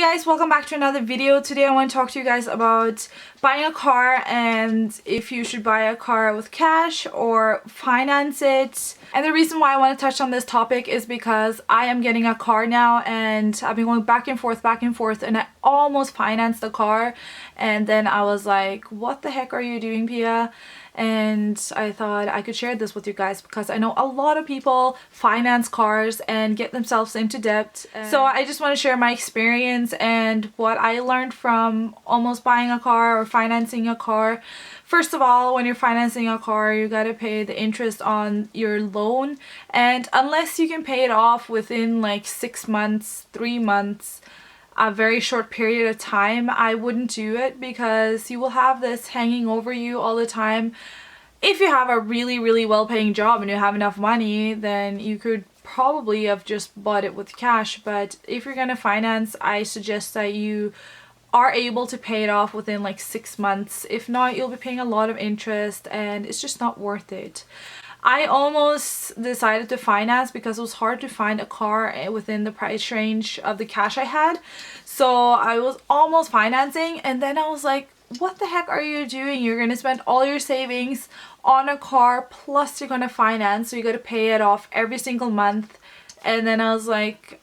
guys, welcome back to another video. Today I want to talk to you guys about buying a car and if you should buy a car with cash or finance it. And the reason why I want to touch on this topic is because I am getting a car now and I've been going back and forth and I almost financed the car and then I was like, what the heck are you doing, Pia? And I thought I could share this with you guys because I know a lot of people finance cars and get themselves into debt. So I just want to share my experience and what I learned from almost buying a car or financing a car. First of all, when you're financing a car, you gotta pay the interest on your loan, and unless you can pay it off within like 6 months, 3 months, a very short period of time, I wouldn't do it because you will have this hanging over you all the time. If you have a really well-paying job and you have enough money, then you could probably have just bought it with cash. But if you're gonna finance, I suggest that you are able to pay it off within like 6 months. If not, you'll be paying a lot of interest and it's just not worth it. I almost decided to finance because it was hard to find a car within the price range of the cash I had. So I was almost financing and then I was like, what the heck are you doing? You're going to spend all your savings on a car plus you're going to finance. So you got to pay it off every single month. And then I was like,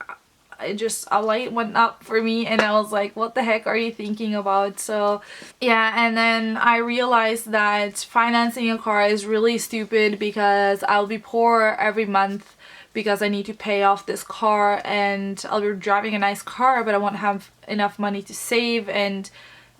a light went up for me and I was like, what the heck are you thinking about? So yeah, and then I realized that financing a car is really stupid because I'll be poor every month because I need to pay off this car and I'll be driving a nice car but I won't have enough money to save and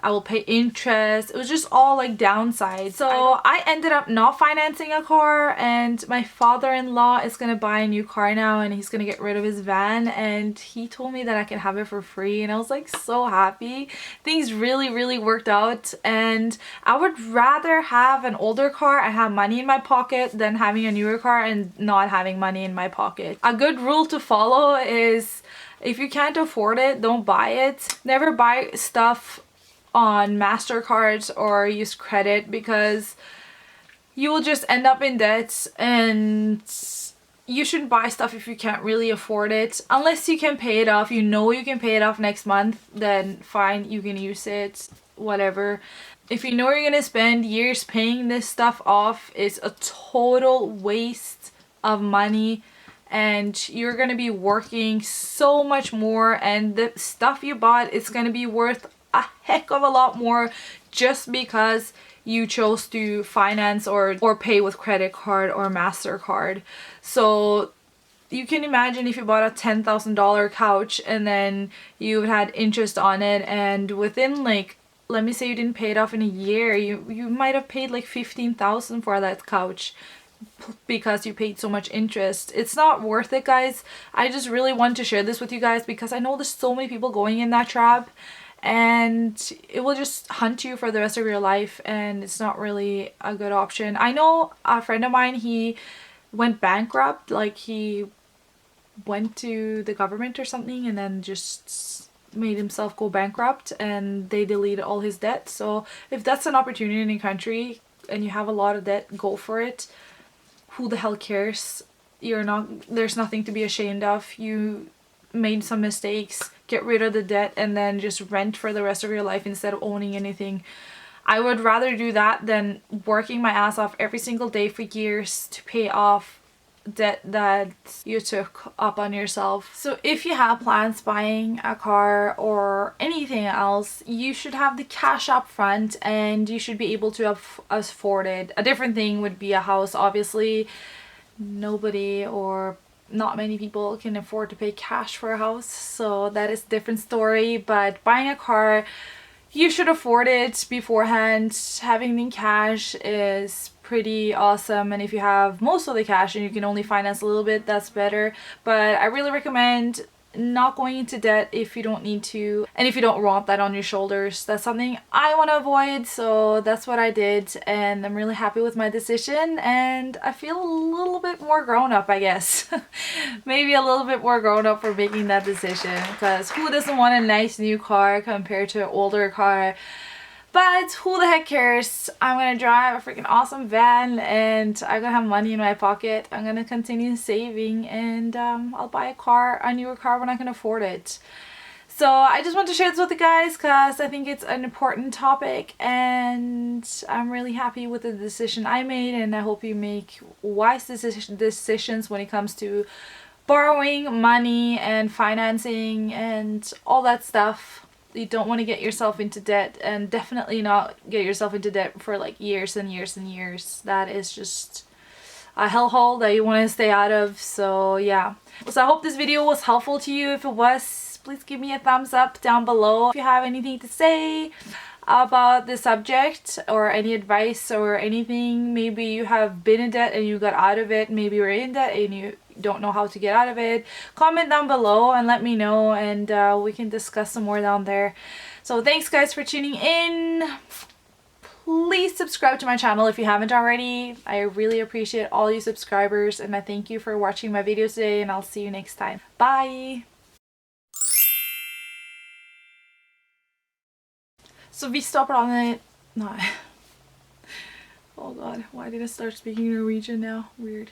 I will pay interest. It was just all like downsides. So I ended up not financing a car and my father-in-law is gonna buy a new car now and he's gonna get rid of his van and he told me that I can have it for free and I was like so happy. Things really worked out and I would rather have an older car and have money in my pocket than having a newer car and not having money in my pocket. A good rule to follow is if you can't afford it, don't buy it. Never buy stuff on MasterCards or use credit because you will just end up in debt, and you shouldn't buy stuff if you can't really afford it. Unless you can pay it off, you know you can pay it off next month, then fine, you can use it, whatever. If you know you're gonna spend years paying this stuff off, it's a total waste of money and you're gonna be working so much more and the stuff you bought is gonna be worth a heck of a lot more just because you chose to finance or pay with credit card or MasterCard. So you can imagine if you bought a $10,000 couch and then you had interest on it and within like, let me say you didn't pay it off in a year, you might have paid like $15,000 for that couch because you paid so much interest. It's not worth it, guys. I just really want to share this with you guys because I know there's so many people going in that trap and it will just hunt you for the rest of your life and it's not really a good option. I know a friend of mine, he went bankrupt, like he went to the government or something and then just made himself go bankrupt and they deleted all his debt. So if that's an opportunity in your country and you have a lot of debt, go for it. Who the hell cares? There's nothing to be ashamed of. You made some mistakes, get rid of the debt and then just rent for the rest of your life instead of owning anything. I would rather do that than working my ass off every single day for years to pay off debt that you took up on yourself. So if you have plans buying a car or anything else, you should have the cash up front and you should be able to afford it. A different thing would be a house. Obviously nobody or not many people can afford to pay cash for a house, so that is a different story. But buying a car, you should afford it beforehand. Having the cash is pretty awesome, and if you have most of the cash and you can only finance a little bit, that's better. But I really recommend not going into debt if you don't need to and if you don't want that on your shoulders. That's something I want to avoid, so that's what I did and I'm really happy with my decision and I feel a little bit more grown up, I guess. Maybe a little bit more grown up for making that decision because who doesn't want a nice new car compared to an older car? But who the heck cares? I'm gonna drive a freaking awesome van and I'm gonna have money in my pocket. I'm gonna continue saving and I'll buy a newer car when I can afford it. So I just want to share this with you guys because I think it's an important topic, and I'm really happy with the decision I made, and I hope you make wise decisions when it comes to borrowing money and financing and all that stuff. You don't want to get yourself into debt, and definitely not get yourself into debt for like years and years and years. That is just a hellhole that you want to stay out of. So yeah, so I hope this video was helpful to you. If it was, please give me a thumbs up down below. If you have anything to say about the subject or any advice or anything, maybe you have been in debt and you got out of it, maybe you're in debt and you don't know how to get out of it, comment down below and let me know, and we can discuss some more down there. So thanks guys for tuning in. Please subscribe to my channel if you haven't already. I really appreciate all you subscribers, and I thank you for watching my videos today, and I'll see you next time. Bye! Så vi står prater... Nei. Oh god, why did I start speaking Norwegian now? Weird.